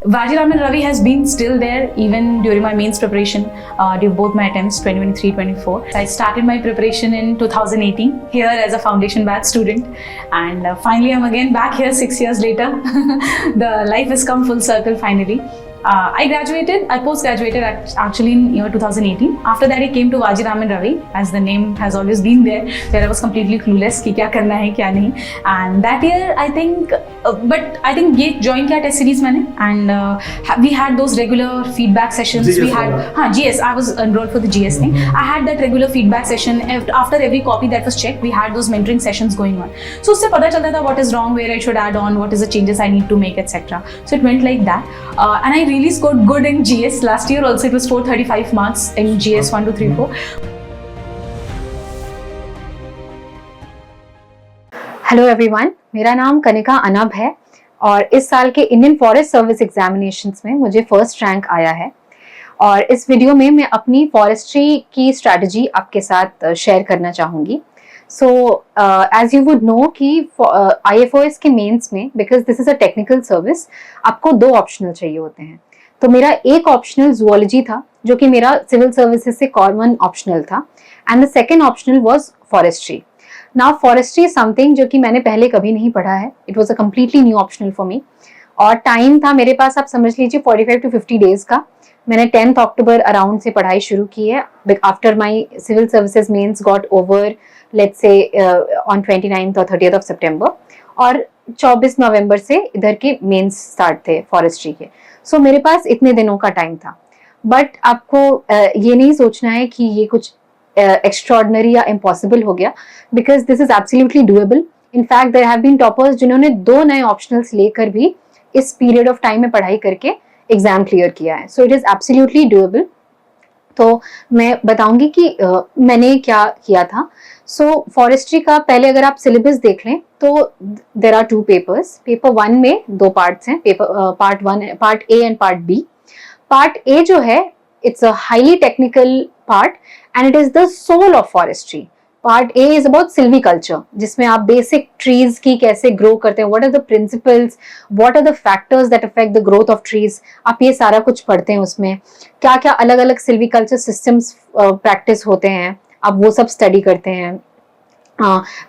Vajiraman Ravi has been still there even during my mains preparation, during both my attempts 2023-24. I started my preparation in 2018 here as a foundation batch student, and finally I'm again back here 6 years later. The life has come full circle finally. I post-graduated actually in year 2018. After that I came to Vajiraman Ravi, as the name has always been there, where I was completely clueless कि क्या करना है क्या नहीं. And that year I think ये join किया test series मैंने, and we had those regular feedback sessions. GS we had GS. I was enrolled for the GS thing. I had that regular feedback session after every copy that was checked. We had those mentoring sessions going on. So उससे पता चलता था what is wrong, where I should add on, what is the changes I need to make, etc. So it went like that, and I really scored good in GS. Last year also it was 435 marks in GS 1, 2, 3, 4. Hello everyone, मेरा नाम कनिका अनब है और इस साल के Indian forest service examinations में मुझे first rank आया है. और इस वीडियो में मैं अपनी फॉरेस्ट्री की स्ट्रैटेजी आपके साथ शेयर करना चाहूँगी. So as you would know कि IFOS के मेंस में, because this is a technical service, आपको 2 ऑप्शनल चाहिए होते हैं. तो मेरा एक ऑप्शनल जूलॉजी था जो कि मेरा सिविल सर्विसेज से कॉमन ऑप्शनल था, and the second optional was forestry. Now forestry something जो कि मैंने पहले कभी नहीं पढ़ा है. It was a completely new optional for me, और टाइम था मेरे पास, आप समझ लीजिए 45 to 50 डेज का. मैंने 10th अक्टूबर अराउंड से पढ़ाई शुरू की है. After my civil services mains got over let's say on 29th और 30th ऑफ सितंबर, और 24 नवंबर से इधर के मेन्स स्टार्ट थे फॉरेस्ट्री के. सो मेरे पास इतने दिनों का टाइम था. बट आपको ये नहीं सोचना है कि ये कुछ एक्स्ट्रॉर्डनरी या इम्पॉसिबल हो गया, because this is absolutely doable. In fact there have been toppers जिन्होंने 2 नए ऑप्शनल्स लेकर भी इस पीरियड ऑफ टाइम में पढ़ाई करके एग्जाम क्लियर किया है. So it is absolutely doable. तो मैं बताऊंगी कि मैंने क्या किया था. सो फॉरेस्ट्री का पहले अगर आप सिलेबस देख लें तो देर आर 2 पेपर्स. पेपर 1 में 2 पार्ट्स हैं. Part A and part B. Part A जो है, it's a highly technical part and it is the soul of forestry. Part A is about silviculture, जिसमें आप बेसिक ट्रीज की कैसे grow करते हैं, what are the principles, what are the factors that affect the growth of trees, आप ये सारा कुछ पढ़ते हैं. उसमें क्या क्या अलग अलग सिल्वीकल्चर सिस्टम्स प्रैक्टिस होते हैं, आप वो सब स्टडी करते हैं.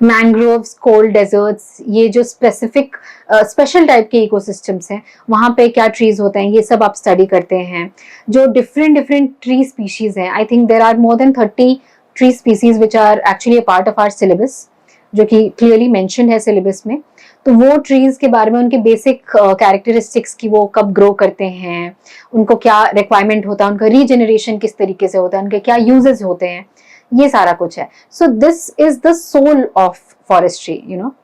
मैंग्रोव्स, कोल्ड डेजर्ट्स, ये जो स्पेशल टाइप के इकोसिस्टम्स हैं, वहाँ पे क्या ट्रीज होते हैं, ये सब आप स्टडी करते हैं. जो डिफरेंट ट्री स्पीशीज हैं, I think there are more than 30 tree species which are actually a part of our syllabus, जो कि क्लियरली मेंशन्ड है सिलेबस में. तो वो ट्रीज के बारे में, उनके बेसिक कैरेक्टरिस्टिक्स की, वो कब ग्रो करते हैं, उनको क्या रिक्वायरमेंट होता है, उनका रीजनरेशन किस तरीके से होता है, उनके क्या यूजेस होते हैं, ये सारा कुछ है. So this is the soul of forestry, you know,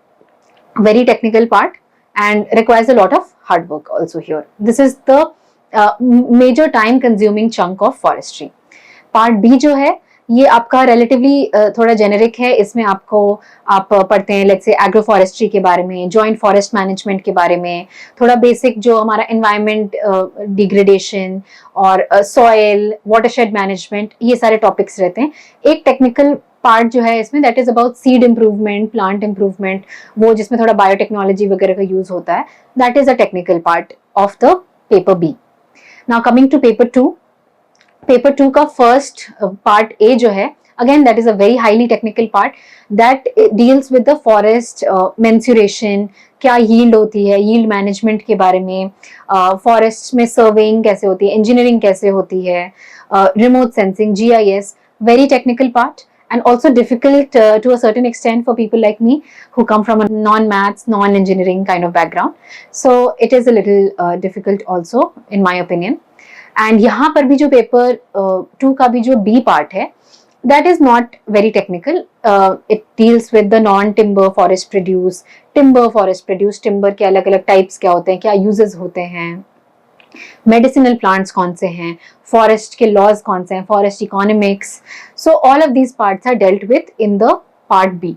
very technical part and requires a lot of hard work also here. This is the major time consuming chunk of forestry. Part B जो है, ये आपका relatively थोड़ा generic है. इसमें आप पढ़ते हैं लेट्स से एग्रो फॉरेस्ट्री के बारे में, जॉइंट फॉरेस्ट मैनेजमेंट के बारे में, थोड़ा बेसिक जो हमारा एनवायरनमेंट डिग्रेडेशन और सॉइल वाटरशेड मैनेजमेंट, ये सारे टॉपिक्स रहते हैं. एक टेक्निकल पार्ट जो है इसमें, that is about seed improvement, plant improvement, वो जिसमें थोड़ा बायोटेक्नोलॉजी वगैरह का यूज होता है. That is a technical part of the paper B. Now coming to paper 2. Paper 2 का फर्स्ट पार्ट ए जो है, again that is a very highly technical part that deals with the forest mensuration, क्या yield होती है, yield management के बारे में, forest में सर्वेइंग कैसे होती है, इंजीनियरिंग कैसे होती है, remote sensing, GIS, very technical part and also difficult to a certain extent for people like me who come from a non-maths, non-engineering kind of background. So it is a little difficult also in my opinion. And यहाँ पर भी जो paper 2 का भी जो B part है, that is not very technical. It deals with the non-timber forest produce, timber forest produce, timber के अलग अलग types क्या होते हैं, क्या uses होते हैं, मेडिसिनल प्लांट्स कौन से हैं, फॉरेस्ट के लॉज कौन से हैं, forest economics. So all of these parts are dealt with in the part B.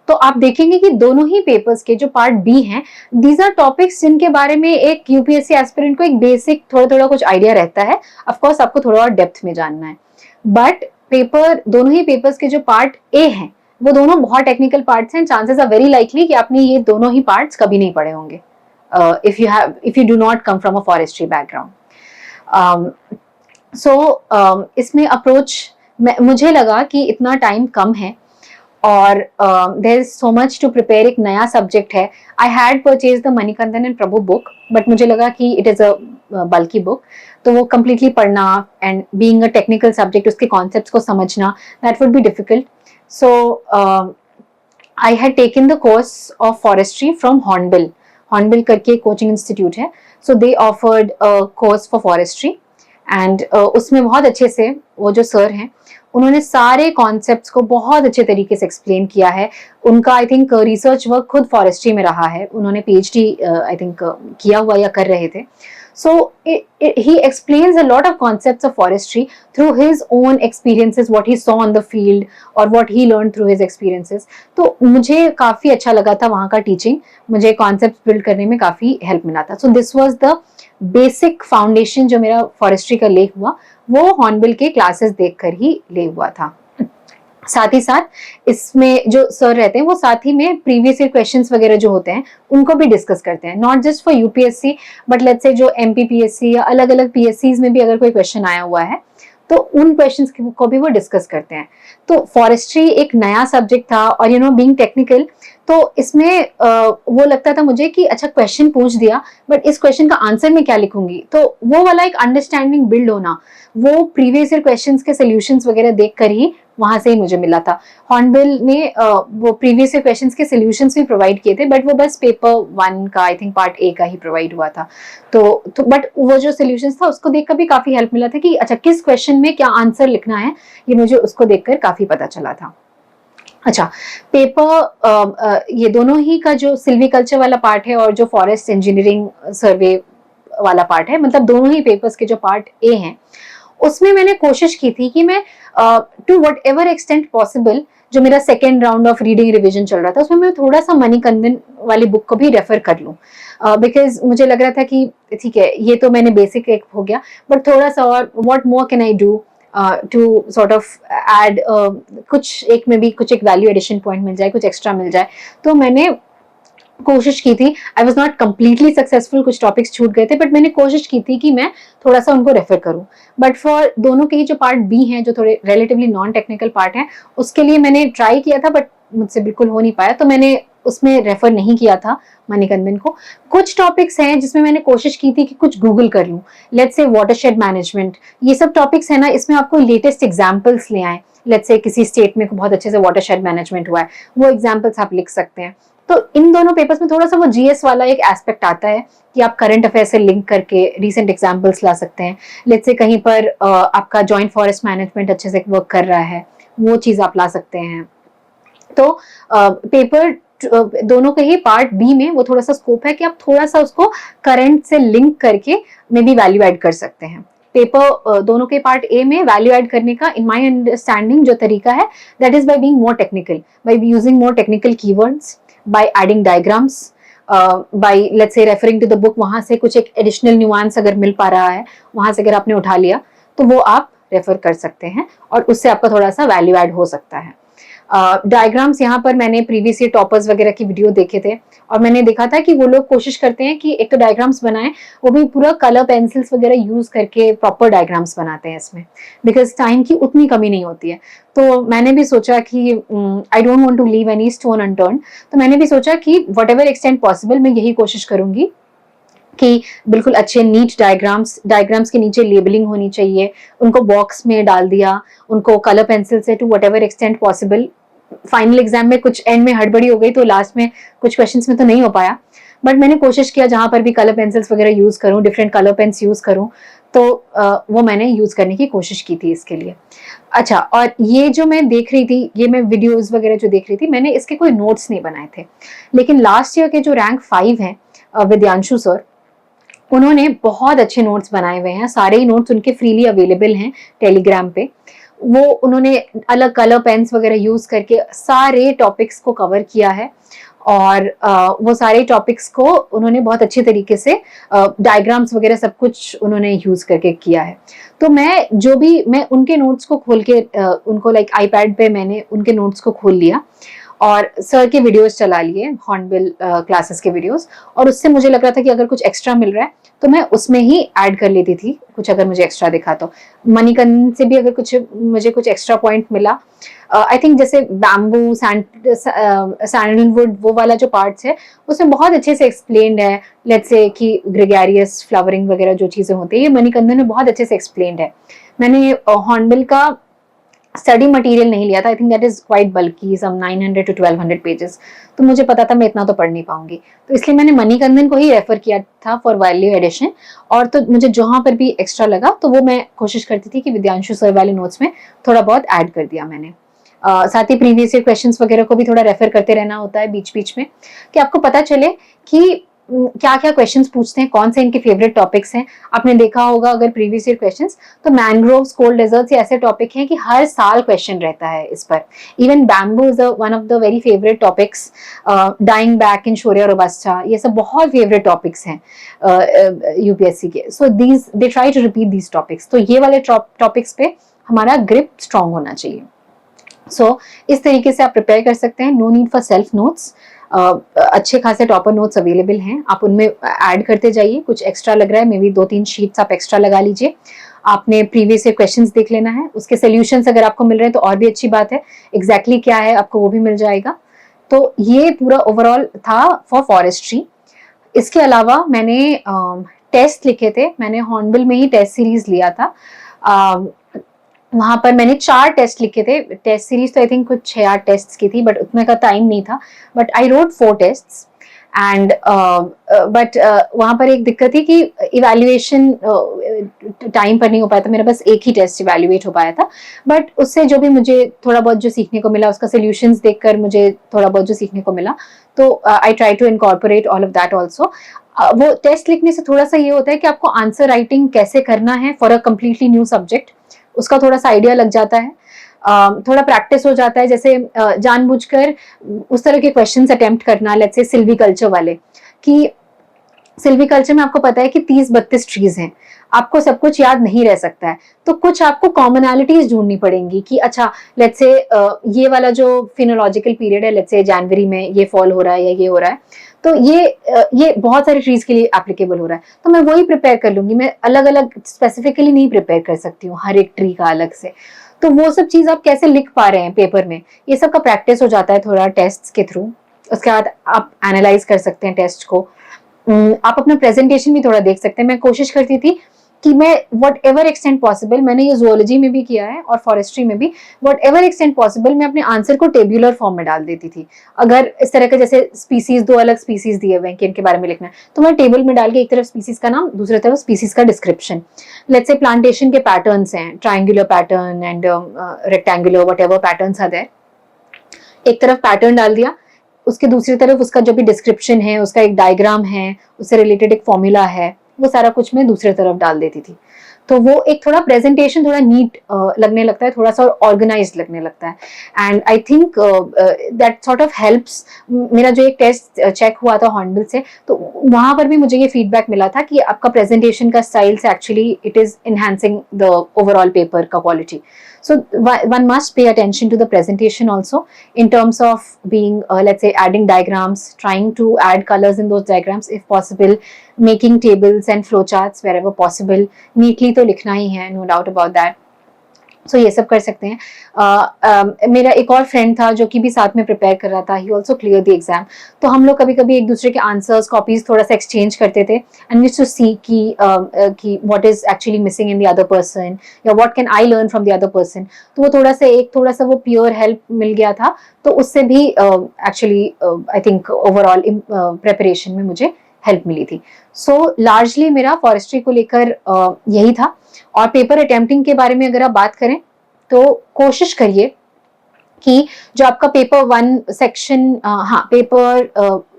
तो आप देखेंगे कि दोनों ही पेपर्स के जो पार्ट बी हैं, दीज आर टॉपिक्स जिनके बारे में एक यूपीएससी एस्पिरेंट को एक बेसिक थोड़ा कुछ आइडिया रहता है. ऑफ कोर्स आपको थोड़ा और डेप्थ में जानना है. बट दोनों ही पेपर्स के जो पार्ट ए हैं, वो दोनों बहुत टेक्निकल पार्ट्स हैं. चांसेस आर वेरी लाइकली कि आपने ये दोनों ही पार्ट्स कभी नहीं पढ़े होंगे. if you do not come from a forestry background. इसमें अप्रोच मुझे लगा कि इतना टाइम कम है और there is so much to prepare, एक नया सब्जेक्ट है. I had purchase the Manikandan and Prabhu book, but मुझे लगा कि it is a bulky book, तो वो कम्प्लीटली पढ़ना and being a technical subject उसके कॉन्सेप्ट्स को समझना, that would be difficult. So I had taken the course of forestry from Hornbill. Hornbill करके कोचिंग इंस्टीट्यूट है, so they offered a course for forestry and उसमें बहुत अच्छे से वो जो सर हैं उन्होंने सारे कॉन्सेप्ट्स को बहुत अच्छे तरीके से एक्सप्लेन किया है. उनका आई थिंक रिसर्च वर्क खुद फॉरेस्ट्री में रहा है, उन्होंने पीएचडी आई थिंक किया हुआ या कर रहे थे. So he explains a lot of concepts of forestry through his own experiences, what he saw on the field or what he learned through his experiences. तो मुझे काफ़ी अच्छा लगा था वहाँ का टीचिंग, मुझे कॉन्सेप्ट बिल्ड करने में काफ़ी हेल्प मिला था. So this was the basic foundation जो मेरा फॉरेस्ट्री का ले हुआ, वो हॉर्नबिल के क्लासेस देखकर ही ले हुआ था. साथ ही साथ इसमें जो सर रहते हैं वो साथ ही में प्रीवियस ईयर क्वेश्चंस वगैरह जो होते हैं उनको भी डिस्कस करते हैं, not just for UPSC but let's say जो एमपीपीएससी या अलग अलग पीएससीज में भी अगर कोई क्वेश्चन आया हुआ है तो उन क्वेश्चंस को भी वो डिस्कस करते हैं. तो फॉरेस्ट्री एक नया सब्जेक्ट था और यू नो बीइंग टेक्निकल, तो इसमें वो लगता था मुझे कि अच्छा क्वेश्चन पूछ दिया बट इस क्वेश्चन का आंसर मैं क्या लिखूंगी, तो वो वाला एक अंडरस्टैंडिंग बिल्ड होना वो प्रीवियस ईयर क्वेश्चंस के सॉल्यूशंस वगैरह देखकर ही वहां से ही मुझे मिला था. हॉर्नबिल ने वो प्रीवियस ईयर क्वेश्चंस के सॉल्यूशंस भी प्रोवाइड किए थे बट वो बस पेपर 1 का आई थिंक पार्ट ए का ही प्रोवाइड हुआ था. तो बट वो जो सॉल्यूशंस था उसको देखकर भी काफी हेल्प मिला था कि अच्छा किस क्वेश्चन में क्या आंसर लिखना है, ये मुझे उसको देखकर काफी पता चला था. अच्छा, पेपर ये दोनों ही का जो सिल्वीकल्चर वाला पार्ट है और जो फॉरेस्ट इंजीनियरिंग सर्वे वाला पार्ट है, मतलब दोनों ही पेपर्स के जो पार्ट ए हैं उसमें मैंने कोशिश की थी कि मैं to whatever extent possible, जो मेरा second round of reading revision चल रहा था उसमें मैं थोड़ा सा मणिकंदन वाली बुक को भी रेफर कर लूँ, बिकॉज मुझे लग रहा था कि ठीक है ये तो मैंने बेसिक एक हो गया बट थोड़ा सा और what more can I do to sort of add कुछ एक में भी कुछ एक वैल्यू एडिशन पॉइंट मिल जाए, कुछ एक्स्ट्रा मिल जाए. तो मैंने कोशिश की थी, I was not completely successful, कुछ टॉपिक्स छूट गए थे बट मैंने कोशिश की थी कि मैं थोड़ा सा उनको रेफर करूं. बट फॉर दोनों के ही जो पार्ट बी हैं जो थोड़े रिलेटिवली नॉन टेक्निकल पार्ट हैं उसके लिए मैंने ट्राई किया था बट मुझसे बिल्कुल हो नहीं पाया, तो मैंने उसमें रेफर नहीं किया था मणिकंदन को. कुछ टॉपिक्स हैं जिसमें मैंने कोशिश की थी कि कुछ गूगल कर लूं, लेट्स से वाटरशेड मैनेजमेंट, ये सब टॉपिक्स है ना, इसमें आपको लेटेस्ट एग्जाम्पल्स ले आए. लेट्स से किसी स्टेट में बहुत अच्छे से वाटरशेड मैनेजमेंट हुआ है, वो एग्जाम्पल्स आप लिख सकते हैं. तो इन दोनों पेपर्स में थोड़ा सा वो जीएस वाला एक एस्पेक्ट आता है कि आप करंट अफेयर से लिंक करके रीसेंट एग्जांपल्स ला सकते हैं. लेट्स से कहीं पर आपका जॉइंट फॉरेस्ट मैनेजमेंट अच्छे से वर्क कर रहा है, वो चीज आप ला सकते हैं. तो पेपर दोनों के ही पार्ट बी में वो थोड़ा सा स्कोप है कि आप थोड़ा सा उसको करंट से लिंक करके मे बी वैल्यू ऐड कर सकते हैं. पेपर दोनों के पार्ट ए में वैल्यू ऐड करने का इन माय अंडरस्टैंडिंग जो तरीका है that is by being more technical, by using more technical keywords, by adding diagrams, by let's say referring to the book, वहां से कुछ एक additional nuance अगर मिल पा रहा है वहां से अगर आपने उठा लिया तो वो आप रेफर कर सकते हैं और उससे आपका थोड़ा सा वैल्यू ऐड हो सकता है. डायग्राम्स यहाँ पर मैंने प्रीवियस ईयर टॉपर्स वगैरह की वीडियो देखे थे और मैंने देखा था कि वो लोग कोशिश करते हैं कि एक तो डायग्राम्स बनाएं, वो भी पूरा कलर पेंसिल्स वगैरह यूज करके प्रॉपर डायग्राम्स बनाते हैं इसमें, बिकॉज टाइम की उतनी कमी नहीं होती है. तो मैंने भी सोचा कि I don't want to leave any stone unturned, तो मैंने भी सोचा कि वट एवर एक्सटेंट पॉसिबल मैं यही कोशिश करूंगी कि बिल्कुल अच्छे नीट डायग्राम्स के नीचे लेबलिंग होनी चाहिए, उनको बॉक्स में डाल दिया, उनको कलर पेंसिल से to whatever extent possible. Final exam में कुछ एंड में हड़बड़ी हो गई तो लास्ट में कुछ क्वेश्चंस में तो नहीं हो पाया, बट मैंने कोशिश किया जहां पर भी कलर पेंसिल्स वगैरह यूज करूं, डिफरेंट कलर पेन्स यूज करूं, तो वो मैंने यूज करने की कोशिश की थी इसके लिए. अच्छा, और ये जो मैं देख रही थी, ये मैं वीडियोस वगैरह जो देख रही थी, मैंने इसके कोई नोट्स नहीं बनाए थे, लेकिन लास्ट ईयर के जो रैंक 5 हैं विद्यांशु सर, उन्होंने बहुत अच्छे नोट्स बनाए हुए हैं. सारे ही नोट्स उनके फ्रीली अवेलेबल हैं टेलीग्राम पे. वो उन्होंने अलग कलर पेन्स वगैरह यूज करके सारे टॉपिक्स को कवर किया है और वो सारे टॉपिक्स को उन्होंने बहुत अच्छे तरीके से डायग्राम्स वगैरह सब कुछ उन्होंने यूज करके किया है. तो मैं उनके नोट्स को खोल के उनको लाइक आईपैड पे मैंने उनके नोट्स को खोल लिया और सर के वीडियोस चला लिए, हॉर्नबिल क्लासेस के वीडियोस, और उससे मुझे लग रहा था कि अगर कुछ एक्स्ट्रा मिल रहा है तो मैं उसमें ही ऐड कर लेती थी, कुछ अगर मुझे एक्स्ट्रा दिखा तो। मणिकंदन से भी अगर मुझे कुछ एक्स्ट्रा पॉइंट मिला, आई थिंक जैसे बैम्बू, सैंडलवुड, वो वाला जो पार्ट्स है उसमें बहुत अच्छे से एक्सप्लेन्ड है। लेट्स से कि ग्रेगेरियस फ्लावरिंग वगैरह जो चीजें होती है, ये मणिकंदन में बहुत अच्छे से एक्सप्लेन्ड है। मैंने हॉर्नबिल का स्टडी मटेरियल नहीं लिया था, I think that is quite bulky, some 900 to 1200 pages, तो मुझे पता था मैं इतना तो पढ़ नहीं पाऊंगी, तो इसलिए मैंने मणिकंदन को ही रेफर किया था फॉर वैल्यू एडिशन। और तो मुझे जहां पर भी एक्स्ट्रा लगा तो वो मैं कोशिश करती थी कि विद्यांशु सर वाले नोट्स में थोड़ा बहुत ऐड कर दिया मैंने। साथ ही प्रीवियस ईयर क्वेश्चंस वगैरह को भी थोड़ा रेफर करते रहना होता है बीच बीच में, कि आपको पता चले कि क्या क्या क्वेश्चंस पूछते हैं, कौन से इनके फेवरेट टॉपिक्स हैं। आपने देखा होगा अगर प्रीवियस ईयर क्वेश्चंस, तो मैंग्रोव्स, कोल्ड डेजर्ट्स ऐसे टॉपिक हैं कि हर साल क्वेश्चन रहता है इस पर। Even bamboo is one of the very favourite topics, dying back in shorea robusta, ये सब बहुत फेवरेट टॉपिक्स हैं यूपीएससी के। So these they try to repeat these topics, तो ये वाले टॉपिक्स पे हमारा ग्रिप स्ट्रांग होना चाहिए। सो इस तरीके से आप प्रिपेयर कर सकते हैं। No need for self notes, अच्छे खासे टॉपर नोट्स अवेलेबल हैं, आप उनमें ऐड करते जाइए। कुछ एक्स्ट्रा लग रहा है, मे बी 2-3 शीट्स आप एक्स्ट्रा लगा लीजिए। आपने प्रीवियस ईयर क्वेश्चंस देख लेना है, उसके सोल्यूशंस अगर आपको मिल रहे हैं तो और भी अच्छी बात है, एग्जैक्टली क्या है आपको वो भी मिल जाएगा। तो ये पूरा ओवरऑल था फॉर फॉरेस्ट्री। इसके अलावा मैंने टेस्ट लिखे थे, मैंने हॉर्नबिल में ही टेस्ट सीरीज लिया था। वहां पर मैंने 4 टेस्ट लिखे थे। टेस्ट सीरीज तो आई थिंक कुछ 6-8 टेस्ट की थी, बट उतने का टाइम नहीं था, but I wrote 4 test. And but वहां पर एक दिक्कत थी कि इवैल्यूएशन टाइम पर नहीं हो पाया था, मेरा बस एक ही टेस्ट इवैल्यूएट हो पाया था। बट उससे जो भी मुझे थोड़ा बहुत जो सीखने को मिला, उसका सोल्यूशंस देखकर मुझे थोड़ा बहुत जो सीखने को मिला, तो I try to incorporate all of that also. वो टेस्ट लिखने से थोड़ा सा ये होता है कि आपको आंसर राइटिंग कैसे करना है for a completely new subject, उसका थोड़ा सा आइडिया लग जाता है, थोड़ा प्रैक्टिस हो जाता है। जैसे जानबूझकर उस तरह के क्वेश्चंस अटेम्प्ट करना, लेट्स से सिल्वीकल्चर वाले, कि सिल्वीकल्चर में आपको पता है कि 30-32 ट्रीज हैं, आपको सब कुछ याद नहीं रह सकता है, तो कुछ आपको कॉमनैलिटीज ढूंढनी पड़ेंगी कि अच्छा लेट्स से ये वाला जो फिनोलॉजिकल पीरियड है, लेट्स से जनवरी में ये फॉल हो रहा है या ये हो रहा है, तो ये बहुत सारे ट्रीज के लिए एप्लीकेबल हो रहा है, तो मैं वही प्रिपेयर कर लूंगी। मैं अलग अलग स्पेसिफिकली नहीं प्रिपेयर कर सकती हूँ हर एक ट्री का अलग से। तो वो सब चीज आप कैसे लिख पा रहे हैं पेपर में, ये सब का प्रैक्टिस हो जाता है थोड़ा टेस्ट के थ्रू। उसके बाद आप एनालाइज कर सकते हैं टेस्ट को, आप अपना प्रेजेंटेशन भी थोड़ा देख सकते हैं। मैं कोशिश करती थी कि मैं वट एवर एक्सटेंट पॉसिबल, मैंने ये जूलॉजी में भी किया है और फॉरेस्ट्री में भी, वट एवर एक्सटेंट पॉसिबल मैं अपने आंसर को टेब्यूलर फॉर्म में डाल देती थी। अगर इस तरह के जैसे स्पीसीज, 2 अलग स्पीसीज दिए हुए हैं कि इनके बारे में लिखना है, तो मैं टेबल में डाल के एक तरफ स्पीसीज का नाम, दूसरी तरफ स्पीसीज का डिस्क्रिप्शन। लेट्स से प्लांटेशन के पैटर्न्स हैं, triangular pattern and rectangular, whatever patterns are there, एक तरफ पैटर्न डाल दिया, उसके दूसरी तरफ उसका जो भी डिस्क्रिप्शन है, उसका एक डायग्राम है, उससे रिलेटेड एक फॉर्मूला है, वो सारा कुछ मैं दूसरी तरफ डाल देती थी। तो वो एक थोड़ा प्रेजेंटेशन थोड़ा नीट लगने लगता है, थोड़ा सा ऑर्गेनाइज्ड लगने लगता है। And I think that sort of helps. मेरा जो एक टेस्ट चेक हुआ था हॉर्नबिल से, तो वहां पर भी मुझे ये फीडबैक मिला था कि आपका प्रेजेंटेशन का स्टाइल से actually it is enhancing the overall paper का quality. So one must pay attention to the presentation also in terms of being, let's say, adding diagrams, trying to add colors in those diagrams if possible, making tables and flowcharts wherever possible. Neatly तो लिखना ही है, no doubt about that. सो ये सब कर सकते हैं। मेरा एक और फ्रेंड था जो कि भी साथ में प्रिपेयर कर रहा था, he also clear the exam. तो हम लोग कभी कभी एक दूसरे के आंसर्स, कॉपीज थोड़ा सा एक्सचेंज करते थे, एंड वी टू सी कि what is actually missing in the other person, या what can I learn from the other person. तो वो थोड़ा सा वो प्योर हेल्प मिल गया था, तो उससे भी actually I think overall preparation में मुझे हेल्प मिली थी। सो लार्जली मेरा फॉरेस्ट्री को लेकर यही था। और पेपर अटेम्प्टिंग के बारे में अगर आप बात करें तो कोशिश करिए कि जो आपका paper 1 section, paper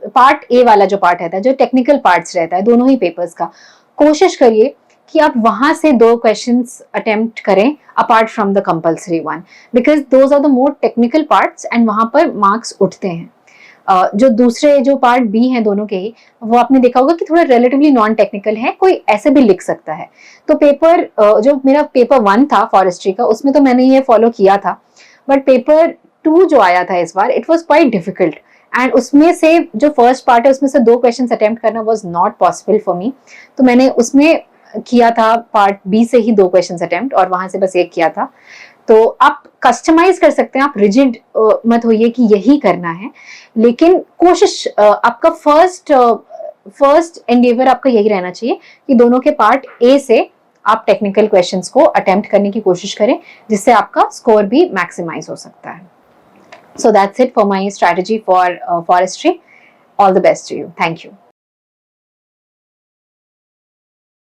part A वाला जो पार्ट रहता है, जो टेक्निकल पार्ट्स रहता है दोनों ही पेपर्स का, कोशिश करिए कि आप वहां से 2 क्वेश्चंस अटेम्प्ट करें apart from the compulsory one, because those are the more technical parts and वहां पर मार्क्स उठते हैं। जो दूसरे जो पार्ट बी हैं दोनों के ही, वो आपने देखा होगा कि थोड़ा रिलेटिवली नॉन टेक्निकल है, कोई ऐसे भी लिख सकता है। तो जो मेरा पेपर 1 था फॉरेस्ट्री का, उसमें तो मैंने ये फॉलो किया था, बट पेपर 2 जो आया था इस बार, it was quite difficult, and उसमें से जो फर्स्ट पार्ट है उसमें से 2 क्वेश्चंस अटेम्प्ट करना was not possible for me, तो मैंने उसमें किया था पार्ट बी से ही 2 क्वेश्चंस अटेम्प्ट, और वहां से बस 1 किया था। तो आप कस्टमाइज कर सकते हैं, आप रिजिड मत होइए कि यही करना है, लेकिन कोशिश आपका फर्स्ट एंडेवर आपका यही रहना चाहिए कि दोनों के पार्ट ए से आप टेक्निकल क्वेश्चंस को अटेम्प्ट करने की कोशिश करें, जिससे आपका स्कोर भी मैक्सिमाइज हो सकता है। So that's it for my strategy for forestry. All the best to you. Thank you.